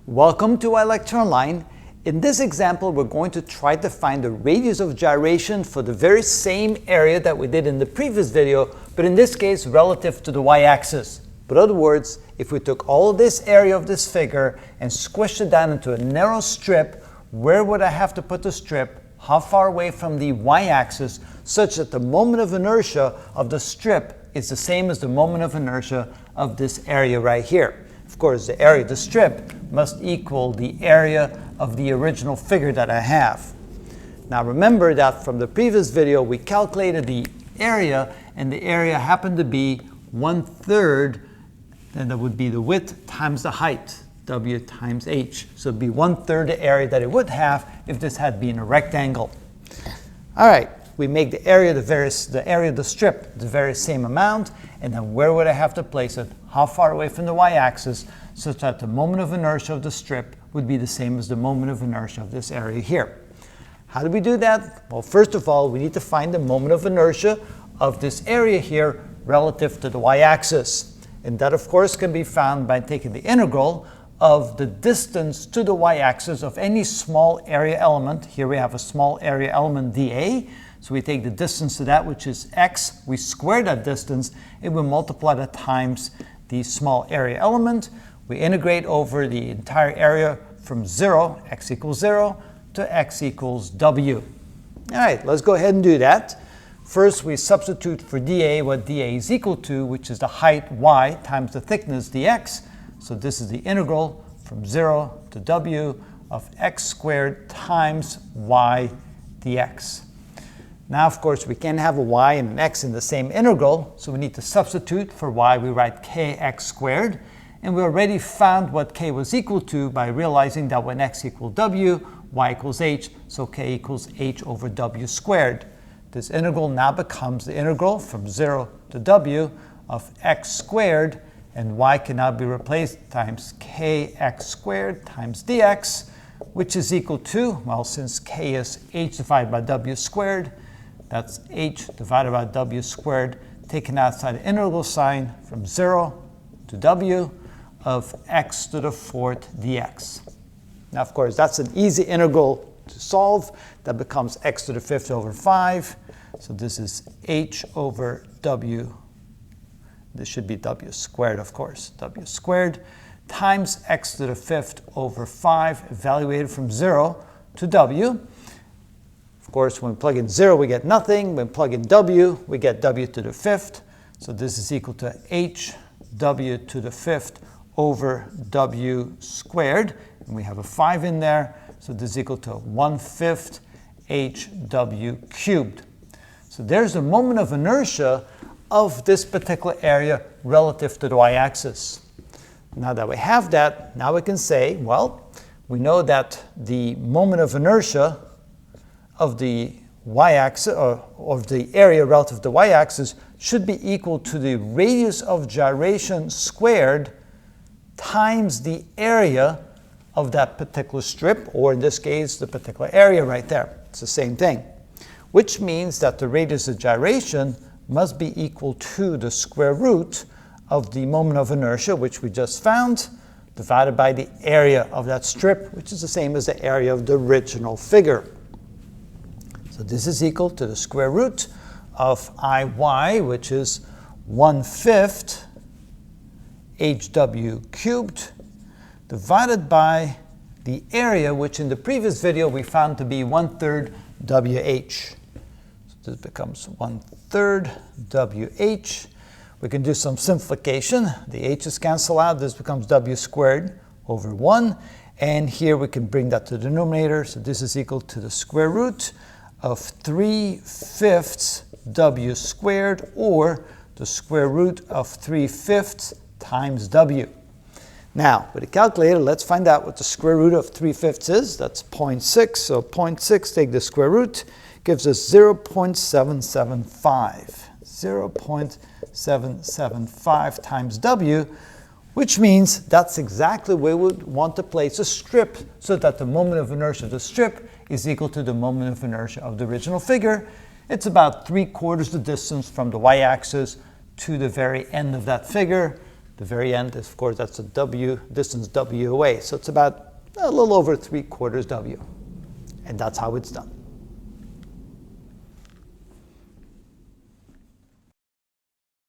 Welcome to iLectureOnline. In this example, we're going to try to find the radius of gyration for the very same area that we did in the previous video, but in this case relative to the y-axis. But in other words, if we took all this area of this figure and squished it down into a narrow strip, where would I have to put the strip? How far away from the y-axis, such that the moment of inertia of the strip is the same as the moment of inertia of this area right here. Of course, the area of the strip must equal the area of the original figure that I have. Now remember that from the previous video we calculated the area, and the area happened to be 1/3, and that would be the width times the height, W times H. So it would be 1/3 the area that it would have if this had been a rectangle. All right, we make the area of the strip the very same amount, and then where would I have to place it? How far away from the y-axis, such that the moment of inertia of the strip would be the same as the moment of inertia of this area here. How do we do that? Well, first of all, we need to find the moment of inertia of this area here relative to the y-axis. And that, of course, can be found by taking the integral of the distance to the y-axis of any small area element. Here we have a small area element dA. So we take the distance to that, which is x. We square that distance, and we multiply that times the small area element. We integrate over the entire area from 0, x equals 0, to x equals w. All right, let's go ahead and do that. First, we substitute for dA what dA is equal to, which is the height y times the thickness dx. So this is the integral from 0 to w of x squared times y dx. Now, of course, we can't have a y and an x in the same integral, so we need to substitute. For y, we write kx squared. And we already found what k was equal to by realizing that when x equals w, y equals h, so k equals h over w squared. This integral now becomes the integral from 0 to w of x squared, and y can now be replaced times kx squared times dx, which is equal to, well, since k is h divided by w squared, that's h divided by w squared, taken outside the integral sign from 0 to w of x to the 4th dx. Now, of course, that's an easy integral to solve. That becomes x to the 5th over 5. So this is h over w. This should be w squared, of course. W squared times x to the 5th over 5, evaluated from 0 to w. Of course, when we plug in 0, we get nothing. When we plug in w, we get w to the 5th. So this is equal to h w to the 5th over w squared. And we have a 5 in there. So this is equal to 1/5 hw cubed. So there's the moment of inertia of this particular area relative to the y-axis. Now that we have that, now we can say, well, we know that the moment of inertia of the y-axis, or of the area relative to the y-axis, should be equal to the radius of gyration squared times the area of that particular strip, or in this case, the particular area right there. It's the same thing. Which means that the radius of gyration must be equal to the square root of the moment of inertia, which we just found, divided by the area of that strip, which is the same as the area of the original figure. So this is equal to the square root of Iy, which is 1/5 hw cubed, divided by the area, which in the previous video we found to be 1/3 wh. So this becomes 1/3 wh. We can do some simplification. The h's cancel out. This becomes w squared over 1. And here we can bring that to the denominator. So this is equal to the square root of 3/5 w squared, or the square root of 3/5 times w. Now, with a calculator, let's find out what the square root of 3/5 is. That's 0.6. So 0.6, take the square root, gives us 0.775. 0.775 times w, which means that's exactly where we would want to place a strip, so that the moment of inertia of the strip is equal to the moment of inertia of the original figure. It's about 3/4 the distance from the y-axis to the very end of that figure. The very end, of course, that's the W, distance W away. So it's about a little over 3/4 W. And that's how it's done.